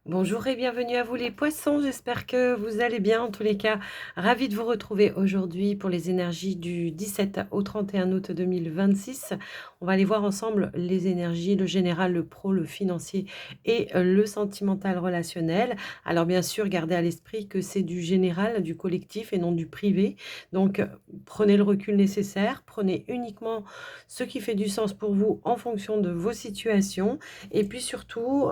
Bonjour et bienvenue à vous les poissons, j'espère que vous allez bien. En tous les cas, ravie de vous retrouver aujourd'hui pour les énergies du 17 au 31 août 2026. On va aller voir ensemble les énergies, le général, le pro, le financier et le sentimental relationnel. Alors bien sûr, gardez à l'esprit que c'est du général, du collectif et non du privé. Donc prenez le recul nécessaire, prenez uniquement ce qui fait du sens pour vous en fonction de vos situations. Et puis surtout,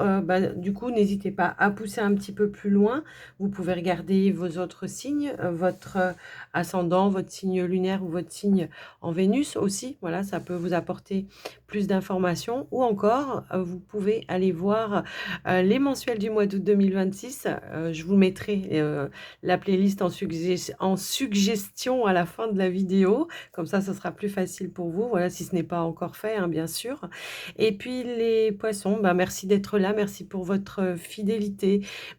du coup, n'hésitez pas à pousser un petit peu plus loin. Vous pouvez regarder vos autres signes, votre ascendant, votre signe lunaire ou votre signe en Vénus aussi. Voilà, ça peut vous apporter plus d'informations. Ou encore, vous pouvez aller voir les mensuels du mois d'août 2026. Je vous mettrai la playlist en suggestion à la fin de la vidéo. Comme ça, ce sera plus facile pour vous. Voilà, si ce n'est pas encore fait, hein, bien sûr. Et puis les poissons, merci d'être là, merci pour votre fidélité,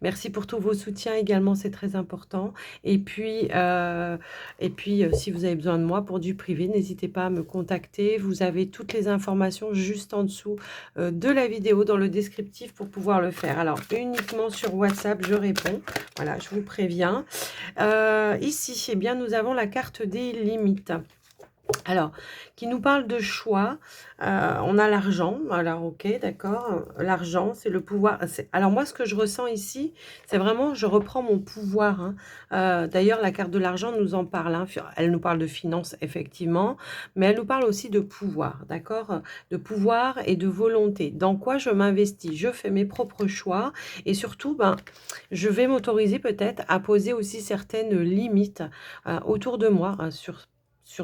merci pour tous vos soutiens également, c'est très important. Et puis, si vous avez besoin de moi pour du privé, n'hésitez pas à me contacter. Vous avez toutes les informations juste en dessous de la vidéo dans le descriptif pour pouvoir le faire. Alors, uniquement sur WhatsApp, je réponds. Voilà, je vous préviens. Ici, eh bien, nous avons la carte des limites. Alors, qui nous parle de choix, on a l'argent, alors OK, d'accord, l'argent, c'est le pouvoir. Alors moi, ce que je ressens ici, c'est vraiment, je reprends mon pouvoir, hein. D'ailleurs, la carte de l'argent nous en parle, hein. Elle nous parle de finances, effectivement, mais elle nous parle aussi de pouvoir, d'accord, de pouvoir et de volonté. Dans quoi je m'investis? Je fais mes propres choix et surtout, je vais m'autoriser peut-être à poser aussi certaines limites autour de moi, hein, sur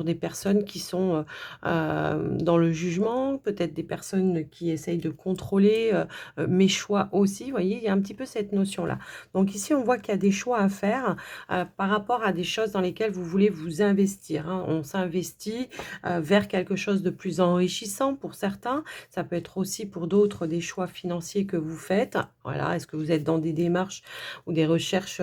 des personnes qui sont dans le jugement, peut-être des personnes qui essayent de contrôler mes choix aussi. Vous voyez, il y a un petit peu cette notion-là. Donc ici, on voit qu'il y a des choix à faire par rapport à des choses dans lesquelles vous voulez vous investir, hein. On s'investit vers quelque chose de plus enrichissant pour certains. Ça peut être aussi pour d'autres des choix financiers que vous faites. Voilà, est-ce que vous êtes dans des démarches ou des recherches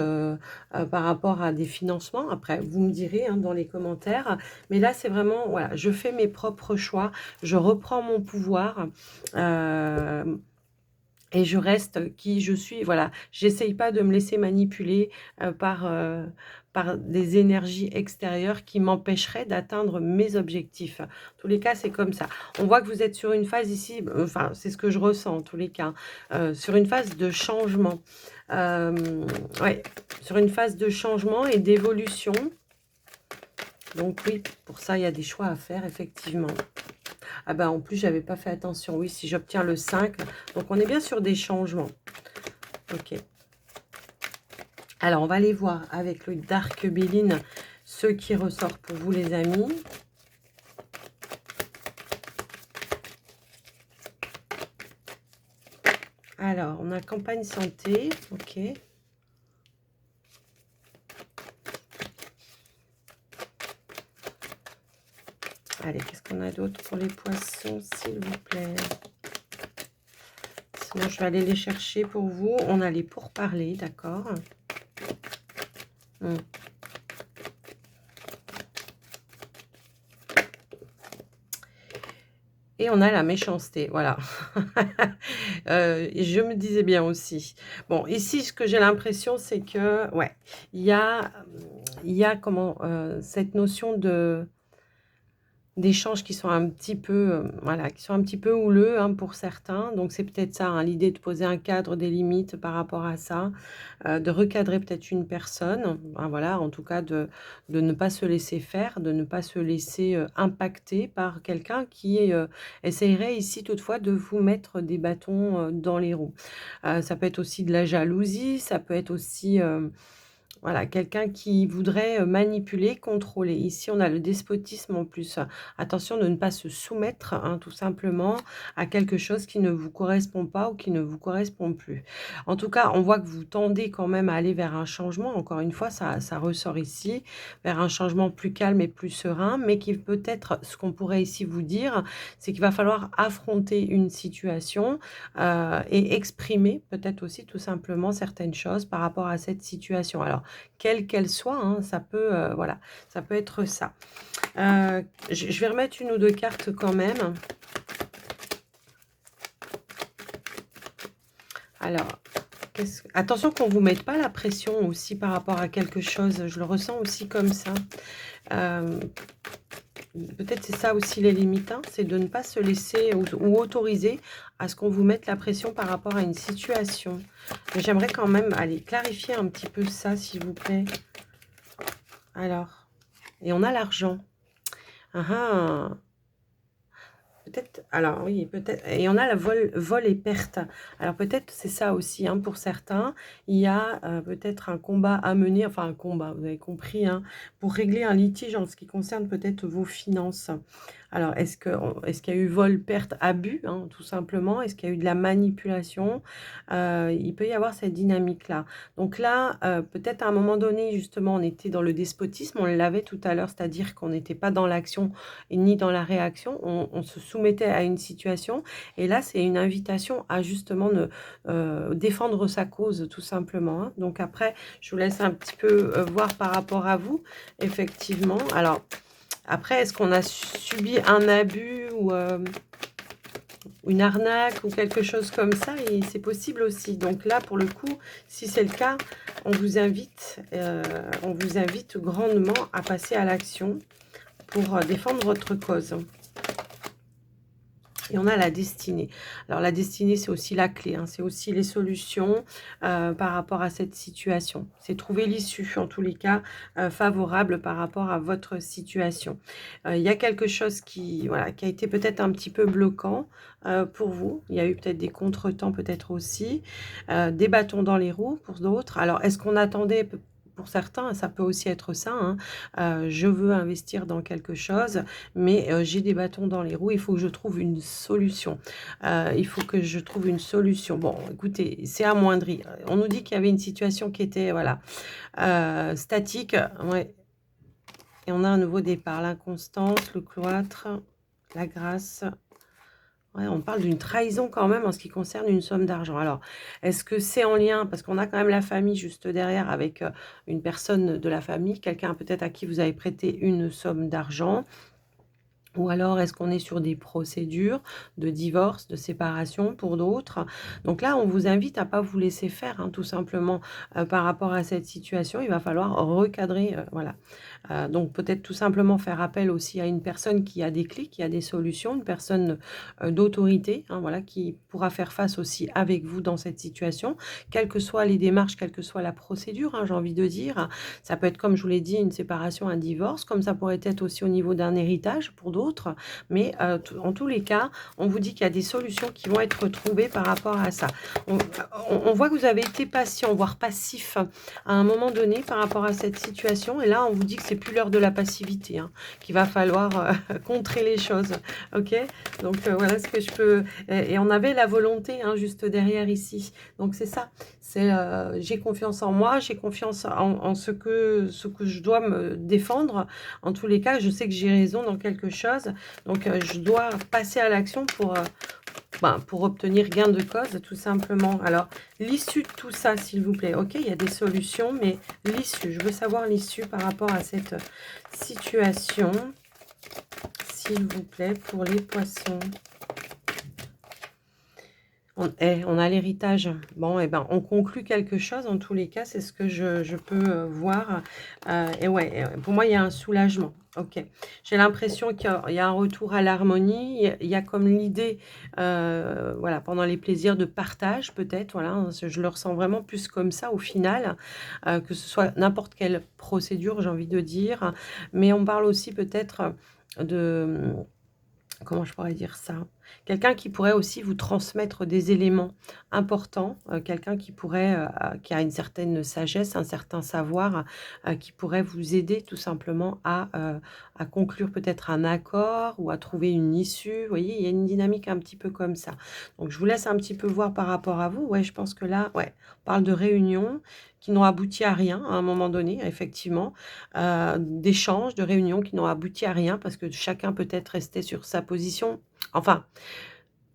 par rapport à des financements? Après, vous me direz, hein, dans les commentaires. Mais là, c'est vraiment, voilà, je fais mes propres choix, je reprends mon pouvoir et je reste qui je suis. Voilà, j'essaye pas de me laisser manipuler par des énergies extérieures qui m'empêcheraient d'atteindre mes objectifs. En tous les cas, c'est comme ça. On voit que vous êtes sur une phase ici, enfin, c'est ce que je ressens en tous les cas, sur une phase de changement. Ouais, sur une phase de changement et d'évolution. Donc oui, pour ça, il y a des choix à faire, effectivement. Ah ben, en plus, j'avais pas fait attention. Oui, si j'obtiens le 5, donc on est bien sur des changements. Ok. Alors, on va aller voir avec le Dark Béline ce qui ressort pour vous, les amis. Alors, on a campagne santé. Ok. Allez, qu'est-ce qu'on a d'autre pour les poissons, s'il vous plaît? Sinon, je vais aller les chercher pour vous. On a les pourparlers, d'accord. Et on a la méchanceté, voilà. Je me disais bien aussi. Bon, ici, ce que j'ai l'impression, c'est que, ouais, il y a, comment, cette notion d'échanges qui sont un petit peu, voilà, qui sont un petit peu houleux, hein, pour certains. Donc c'est peut-être ça, hein, l'idée de poser un cadre, des limites par rapport à ça, de recadrer peut-être une personne, hein, voilà, en tout cas de ne pas se laisser faire, de ne pas se laisser impacter par quelqu'un qui essayerait ici toutefois de vous mettre des bâtons dans les roues. Ça peut être aussi de la jalousie, ça peut être aussi voilà, quelqu'un qui voudrait manipuler, contrôler. Ici, on a le despotisme en plus. Attention de ne pas se soumettre, hein, tout simplement, à quelque chose qui ne vous correspond pas ou qui ne vous correspond plus. En tout cas, on voit que vous tendez quand même à aller vers un changement. Encore une fois, ça ressort ici, vers un changement plus calme et plus serein, mais qui peut-être, ce qu'on pourrait ici vous dire, c'est qu'il va falloir affronter une situation et exprimer peut-être aussi tout simplement certaines choses par rapport à cette situation. Alors, quelle qu'elle soit, hein, ça peut, voilà, ça peut être ça. Je vais remettre une ou deux cartes quand même. Alors, Attention qu'on ne vous mette pas la pression aussi par rapport à quelque chose. Je le ressens aussi comme ça. Euh, Peut-être c'est ça aussi les limites, hein, c'est de ne pas se laisser ou autoriser à ce qu'on vous mette la pression par rapport à une situation. Mais j'aimerais quand même aller clarifier un petit peu ça, s'il vous plaît. Alors, et on a l'argent. Ah ah. Peut-être, alors oui, peut-être, et on a la vol et perte. Alors peut-être c'est ça aussi, hein, pour certains, il y a peut-être un combat à mener, enfin un combat, vous avez compris, hein, pour régler un litige en ce qui concerne peut-être vos finances. Alors est-ce qu'il y a eu vol, perte, abus, hein, tout simplement? Est-ce qu'il y a eu de la manipulation? Il peut y avoir cette dynamique-là. Donc là, peut-être à un moment donné, justement, on était dans le despotisme, on l'avait tout à l'heure, c'est-à-dire qu'on n'était pas dans l'action et ni dans la réaction, on se soumettait à une situation. Et là, c'est une invitation à justement défendre sa cause, tout simplement, hein. Donc après, je vous laisse un petit peu voir par rapport à vous, effectivement. Alors, après, est-ce qu'on a subi un abus ou une arnaque ou quelque chose comme ça? Et c'est possible aussi. Donc là, pour le coup, si c'est le cas, on vous invite grandement à passer à l'action pour défendre votre cause. Et on a la destinée. Alors la destinée, c'est aussi la clé, hein, c'est aussi les solutions par rapport à cette situation. C'est trouver l'issue, en tous les cas, favorable par rapport à votre situation. Il y a quelque chose voilà, qui a été peut-être un petit peu bloquant pour vous. Il y a eu peut-être des contretemps, peut-être aussi. Des bâtons dans les roues pour d'autres. Alors, est-ce qu'on attendait... Pour certains, ça peut aussi être ça, hein. Je veux investir dans quelque chose, mais j'ai des bâtons dans les roues, il faut que je trouve une solution. Il faut que je trouve une solution. Bon, écoutez, c'est amoindri. On nous dit qu'il y avait une situation qui était, voilà, statique. Ouais. Et on a un nouveau départ. L'inconstance, le cloître, la grâce. Ouais, on parle d'une trahison quand même en ce qui concerne une somme d'argent. Alors, est-ce que c'est en lien, parce qu'on a quand même la famille juste derrière avec une personne de la famille, quelqu'un peut-être à qui vous avez prêté une somme d'argent? Ou alors, est-ce qu'on est sur des procédures de divorce, de séparation pour d'autres? Donc là, on vous invite à pas vous laisser faire, hein, tout simplement, par rapport à cette situation. Il va falloir recadrer, voilà. Donc peut-être tout simplement faire appel aussi à une personne qui a des clés, qui a des solutions, une personne, d'autorité, hein, voilà, qui pourra faire face aussi avec vous dans cette situation, quelles que soient les démarches, quelle que soit la procédure, hein, j'ai envie de dire. Ça peut être, comme je vous l'ai dit, une séparation, un divorce, comme ça pourrait être aussi au niveau d'un héritage pour d'autres. Mais en tous les cas, on vous dit qu'il y a des solutions qui vont être trouvées par rapport à ça. On voit que vous avez été patient, voire passif à un moment donné par rapport à cette situation. Et là, on vous dit que c'est plus l'heure de la passivité, hein, qu'il va falloir contrer les choses. Ok, donc voilà ce que je peux... Et on avait la volonté, hein, juste derrière ici. Donc c'est ça. C'est j'ai confiance en moi, j'ai confiance en ce que je dois me défendre. En tous les cas, je sais que j'ai raison dans quelque chose. Donc je dois passer à l'action pour obtenir gain de cause, tout simplement. Alors, l'issue de tout ça, s'il vous plaît. Ok, il y a des solutions, mais l'issue, je veux savoir l'issue par rapport à cette situation, s'il vous plaît, pour les poissons. On a l'héritage. Bon, et ben, on conclut quelque chose. En tous les cas, c'est ce que je peux voir. Et ouais, pour moi, il y a un soulagement. Ok. J'ai l'impression qu'il y a un retour à l'harmonie. Il y a comme l'idée, voilà, pendant les plaisirs de partage, peut-être. Voilà, hein, je le ressens vraiment plus comme ça au final, que ce soit n'importe quelle procédure, j'ai envie de dire. Mais on parle aussi peut-être de... Comment je pourrais dire ça? Quelqu'un qui pourrait aussi vous transmettre des éléments importants, quelqu'un qui pourrait, qui a une certaine sagesse, un certain savoir, qui pourrait vous aider tout simplement à conclure peut-être un accord ou à trouver une issue. Vous voyez, il y a une dynamique un petit peu comme ça. Donc je vous laisse un petit peu voir par rapport à vous. Ouais, je pense que là, ouais, on parle de réunions qui n'ont abouti à rien à un moment donné, effectivement, d'échanges, de réunions qui n'ont abouti à rien parce que chacun peut-être restait sur sa position. Enfin,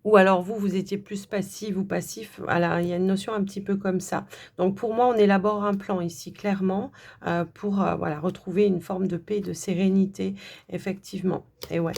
ou alors vous, vous étiez plus passive ou passif. Voilà, il y a une notion un petit peu comme ça. Donc pour moi, on élabore un plan ici, clairement, pour voilà, retrouver une forme de paix, de sérénité, effectivement. Et ouais.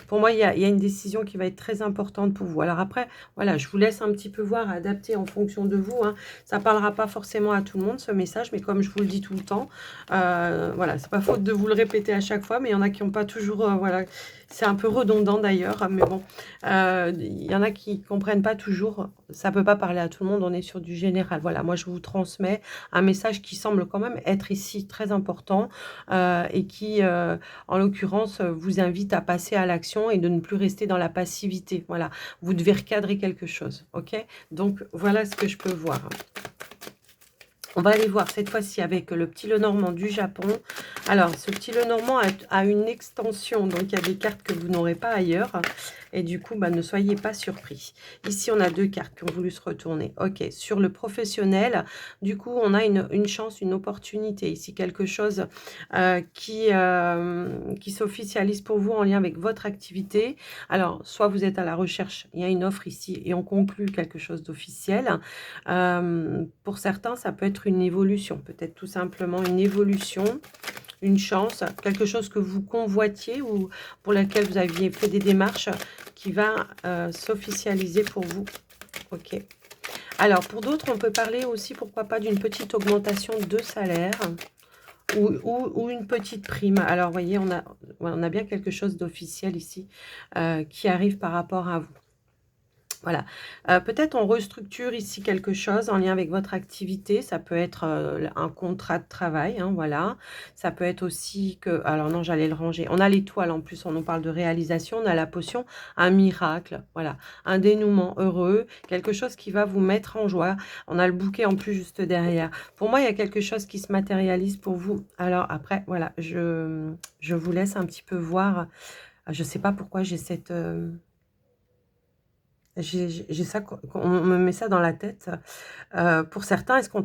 Pour moi, il y a une décision qui va être très importante pour vous. Alors après, voilà, je vous laisse un petit peu voir, adapter en fonction de vous, hein. Ça ne parlera pas forcément à tout le monde, ce message, mais comme je vous le dis tout le temps, voilà, c'est pas faute de vous le répéter à chaque fois, mais il y en a qui n'ont pas toujours, voilà, c'est un peu redondant d'ailleurs, mais bon, il y en a qui ne comprennent pas toujours. Ça ne peut pas parler à tout le monde, on est sur du général. Voilà, moi, je vous transmets un message qui semble quand même être ici très important et qui, en l'occurrence, vous invite à passer à l'action et de ne plus rester dans la passivité. Voilà, vous devez recadrer quelque chose, ok? Donc, voilà ce que je peux voir. On va aller voir cette fois-ci avec le petit Lenormand du Japon. Alors, ce petit Lenormand a une extension, donc il y a des cartes que vous n'aurez pas ailleurs. Et du coup, bah, ne soyez pas surpris. Ici, on a 2 cartes qui ont voulu se retourner. Ok, sur le professionnel, du coup, on a une chance, une opportunité. Ici, quelque chose qui s'officialise pour vous en lien avec votre activité. Alors, soit vous êtes à la recherche, il y a une offre ici et on conclut quelque chose d'officiel. Pour certains, ça peut être une évolution, peut-être tout simplement une évolution, une chance, quelque chose que vous convoitiez ou pour laquelle vous aviez fait des démarches qui va s'officialiser pour vous. Ok. Alors, pour d'autres, on peut parler aussi, pourquoi pas, d'une petite augmentation de salaire ou une petite prime. Alors, vous voyez, on a bien quelque chose d'officiel ici qui arrive par rapport à vous. Voilà, peut-être on restructure ici quelque chose en lien avec votre activité. Ça peut être, un contrat de travail, hein, voilà. Ça peut être aussi que alors non, j'allais le ranger. On a l'étoile en plus, on nous parle de réalisation, on a la potion, un miracle, voilà. Un dénouement heureux, quelque chose qui va vous mettre en joie. On a le bouquet en plus juste derrière. Pour moi, il y a quelque chose qui se matérialise pour vous. Alors après, voilà, je vous laisse un petit peu voir. Je ne sais pas pourquoi j'ai cette, j'ai ça, qu'on me met ça dans la tête. Pour certains, est-ce qu'on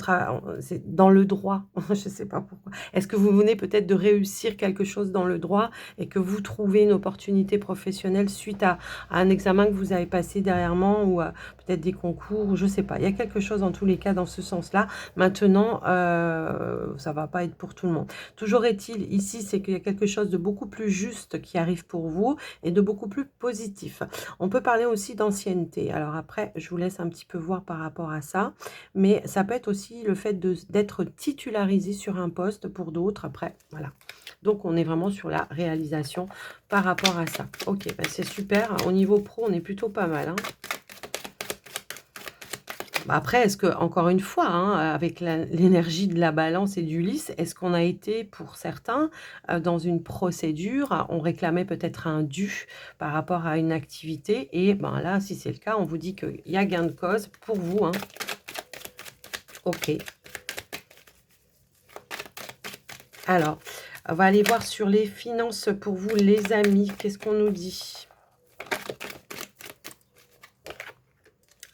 c'est dans le droit, je ne sais pas pourquoi. Est-ce que vous venez peut-être de réussir quelque chose dans le droit et que vous trouvez une opportunité professionnelle suite à un examen que vous avez passé dernièrement ou peut-être des concours ou je ne sais pas. Il y a quelque chose en tous les cas dans ce sens-là. Maintenant, ça ne va pas être pour tout le monde. Toujours est-il, ici, c'est qu'il y a quelque chose de beaucoup plus juste qui arrive pour vous et de beaucoup plus positif. On peut parler aussi d'ancienneté. Alors après, je vous laisse un petit peu voir par rapport à ça. Mais ça peut être aussi le fait d'être titularisé sur un poste pour d'autres. Après, voilà. Donc, on est vraiment sur la réalisation par rapport à ça. Ok, bah c'est super. Au niveau pro, on est plutôt pas mal, hein. Après, est-ce que, encore une fois, hein, avec l'énergie de la balance et du lys, est-ce qu'on a été, pour certains, dans une procédure, on réclamait peut-être un dû par rapport à une activité, et ben là, si c'est le cas, on vous dit qu'il y a gain de cause pour vous, hein. Ok. Alors, on va aller voir sur les finances pour vous, les amis. Qu'est-ce qu'on nous dit?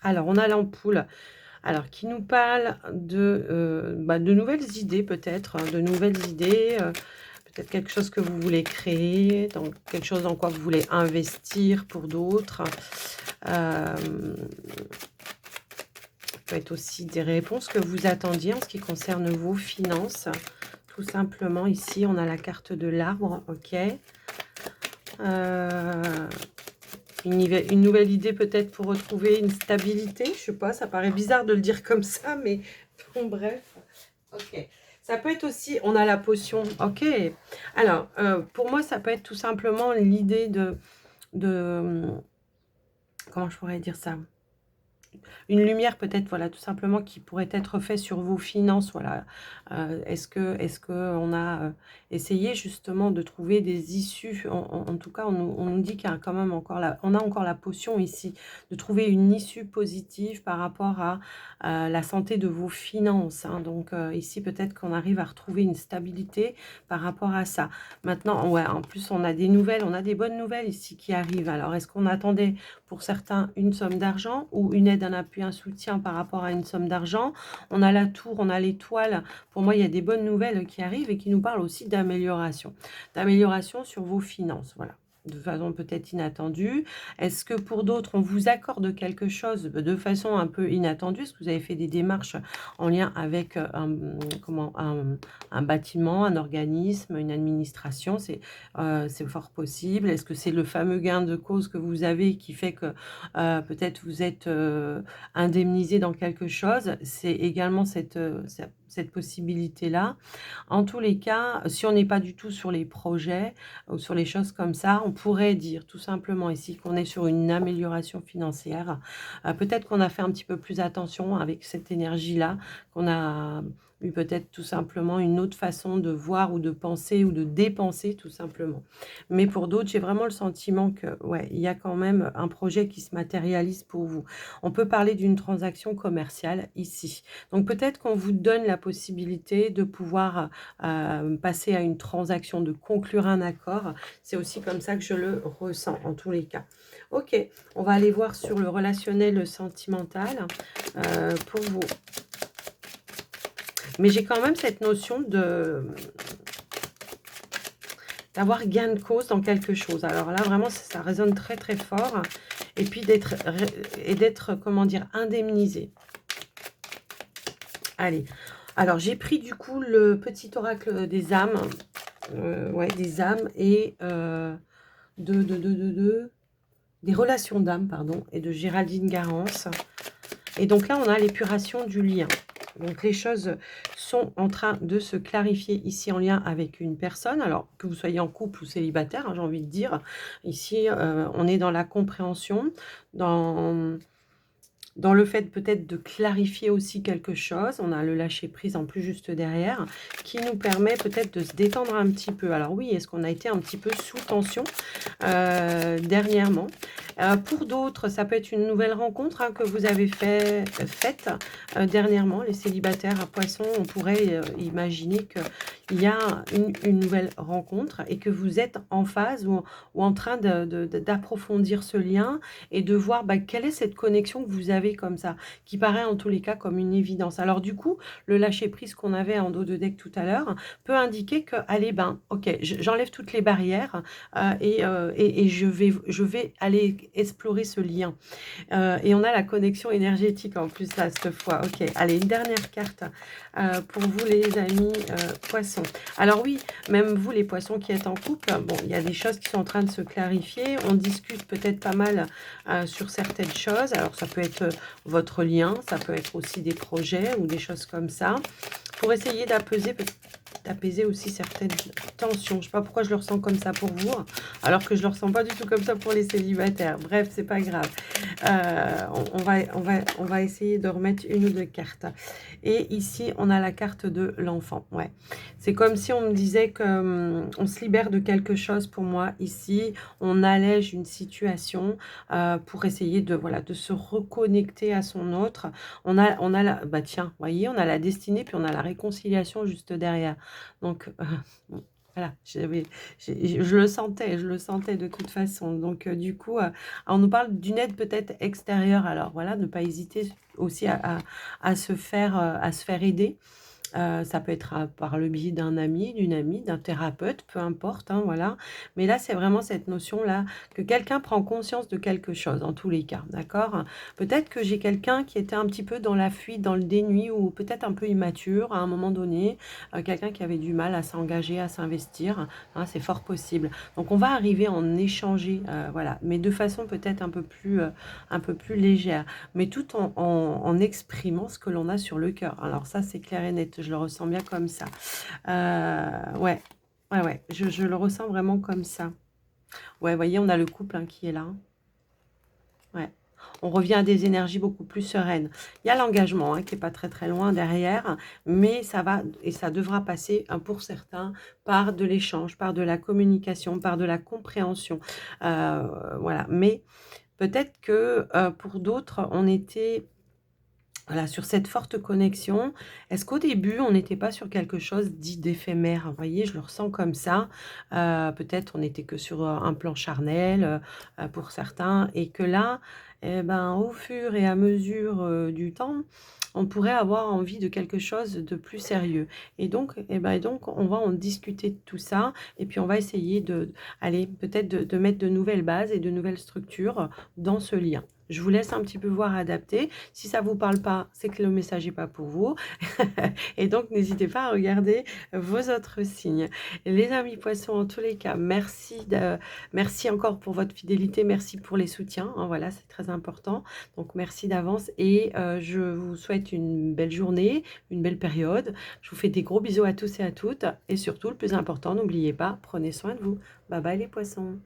Alors, on a l'ampoule. Alors, qui nous parle de nouvelles idées peut-être, hein, de nouvelles idées, peut-être quelque chose que vous voulez créer, donc quelque chose dans quoi vous voulez investir pour d'autres. Ça peut être aussi des réponses que vous attendiez en ce qui concerne vos finances. Tout simplement, ici, on a la carte de l'arbre, ok. Une nouvelle idée peut-être pour retrouver une stabilité, je sais pas, ça paraît bizarre de le dire comme ça, mais bon, bref. Ok. Ça peut être aussi, on a la potion, ok. Alors, pour moi, ça peut être tout simplement l'idée de, comment je pourrais dire ça? Une lumière peut-être, voilà, tout simplement qui pourrait être fait sur vos finances, voilà. Est-ce que on a essayé justement de trouver des issues, en tout cas, on nous dit qu'il y a quand même encore on a encore la potion ici, de trouver une issue positive par rapport à la santé de vos finances, hein. Donc ici, peut-être qu'on arrive à retrouver une stabilité par rapport à ça. Maintenant, ouais, en plus, on a des nouvelles, on a des bonnes nouvelles ici qui arrivent. Alors, est-ce qu'on attendait pour certains une somme d'argent ou une aide, un appui, un soutien par rapport à une somme d'argent? On a la tour, on a l'étoile. Pour moi, il y a des bonnes nouvelles qui arrivent et qui nous parlent aussi d'amélioration. D'amélioration sur vos finances, voilà. de façon peut-être inattendue? Est-ce que pour d'autres, on vous accorde quelque chose de façon un peu inattendue? Est-ce que vous avez fait des démarches en lien avec, un bâtiment, un organisme, une administration? C'est fort possible. Est-ce que c'est le fameux gain de cause que vous avez qui fait que, peut-être vous êtes, indemnisé dans quelque chose? C'est également cette possibilité-là. En tous les cas, si on n'est pas du tout sur les projets ou sur les choses comme ça, on pourrait dire tout simplement ici qu'on est sur une amélioration financière. Peut-être qu'on a fait un petit peu plus attention avec cette énergie-là, qu'on a eu peut-être tout simplement une autre façon de voir ou de penser ou de dépenser tout simplement. Mais pour d'autres, j'ai vraiment le sentiment que, ouais, il y a quand même un projet qui se matérialise pour vous. On peut parler d'une transaction commerciale ici. Donc peut-être qu'on vous donne la possibilité de pouvoir passer à une transaction, de conclure un accord. C'est aussi comme ça que je le ressens en tous les cas. Ok, on va aller voir sur le relationnel sentimental pour vous. Mais j'ai quand même cette notion d'avoir gain de cause dans quelque chose. Alors là, vraiment, ça résonne très, très fort. Et puis d'être, comment dire, indemnisé. Allez. Alors, j'ai pris du coup le petit oracle des âmes. Ouais, des âmes et des relations d'âme, pardon, et de Géraldine Garance. Et donc là, on a l'épuration du lien. Donc les choses sont en train de se clarifier ici en lien avec une personne. Alors que vous soyez en couple ou célibataire, hein, j'ai envie de dire. Ici, on est dans la compréhension, dans le fait peut-être de clarifier aussi quelque chose. On a le lâcher prise en plus juste derrière, qui nous permet peut-être de se détendre un petit peu. Alors oui, est-ce qu'on a été un petit peu sous tension dernièrement? Pour d'autres, ça peut être une nouvelle rencontre que vous avez faite dernièrement. Les célibataires à Poisson, on pourrait imaginer qu'il y a une nouvelle rencontre et que vous êtes en phase ou en train d'approfondir ce lien et de voir quelle est cette connexion que vous avez comme ça, qui paraît en tous les cas comme une évidence. Alors du coup, le lâcher-prise qu'on avait en dos de deck tout à l'heure peut indiquer que, allez, ok, j'enlève toutes les barrières et je vais aller explorer ce lien. Et on a la connexion énergétique en plus là, cette fois. Ok, allez, une dernière carte pour vous les amis poissons. Alors oui, même vous les poissons qui êtes en couple, bon, il y a des choses qui sont en train de se clarifier. On discute peut-être pas mal sur certaines choses. Alors ça peut être votre lien, ça peut être aussi des projets ou des choses comme ça. Pour essayer d'apaiser aussi certaines tensions. Je ne sais pas pourquoi je le ressens comme ça pour vous, alors que je ne le ressens pas du tout comme ça pour les célibataires. Bref, c'est pas grave. On va essayer de remettre une ou deux cartes. Et ici, on a la carte de l'enfant. Ouais. C'est comme si on me disait qu'on se libère de quelque chose pour moi. Ici, on allège une situation pour essayer de se reconnecter à son autre. On a la, tiens, voyez, on a la destinée, puis on a la réconciliation juste derrière. Donc, voilà, je le sentais de toute façon. Donc, du coup, on nous parle d'une aide peut-être extérieure. Alors, voilà, ne pas hésiter aussi à se faire aider. Ça peut être par le biais d'un ami, d'une amie, d'un thérapeute, peu importe, hein, voilà. Mais là, c'est vraiment cette notion-là que quelqu'un prend conscience de quelque chose, en tous les cas, d'accord? Peut-être que j'ai quelqu'un qui était un petit peu dans la fuite, dans le déni ou peut-être un peu immature à un moment donné, quelqu'un qui avait du mal à s'engager, à s'investir, hein, c'est fort possible. Donc, on va arriver à en échanger, voilà, mais de façon peut-être un peu plus légère, mais tout en exprimant ce que l'on a sur le cœur. Alors ça, c'est clair et net, je le ressens bien comme ça. Ouais, je le ressens vraiment comme ça. Ouais, vous voyez, on a le couple qui est là. Ouais. On revient à des énergies beaucoup plus sereines. Il y a l'engagement qui n'est pas très très loin derrière, mais ça va et ça devra passer pour certains par de l'échange, par de la communication, par de la compréhension. Voilà, mais peut-être que pour d'autres, on était voilà, sur cette forte connexion. Est-ce qu'au début, on n'était pas sur quelque chose dit d'éphémère? Vous voyez, je le ressens comme ça. Peut-être on n'était que sur un plan charnel pour certains et que là, et ben, au fur et à mesure, du temps, on pourrait avoir envie de quelque chose de plus sérieux et donc on va en discuter de tout ça et puis on va essayer de allez, peut-être de mettre de nouvelles bases et de nouvelles structures dans ce lien. Je vous laisse un petit peu voir, adapter. Si ça vous parle pas, c'est que le message est pas pour vous et donc n'hésitez pas à regarder vos autres signes. Les amis poissons, en tous les cas, merci encore pour votre fidélité, merci pour les soutiens, hein, voilà, c'est très important. Donc merci d'avance et je vous souhaite une belle journée, une belle période. Je vous fais des gros bisous à tous et à toutes et surtout, le plus important, n'oubliez pas, prenez soin de vous. Bye bye les poissons.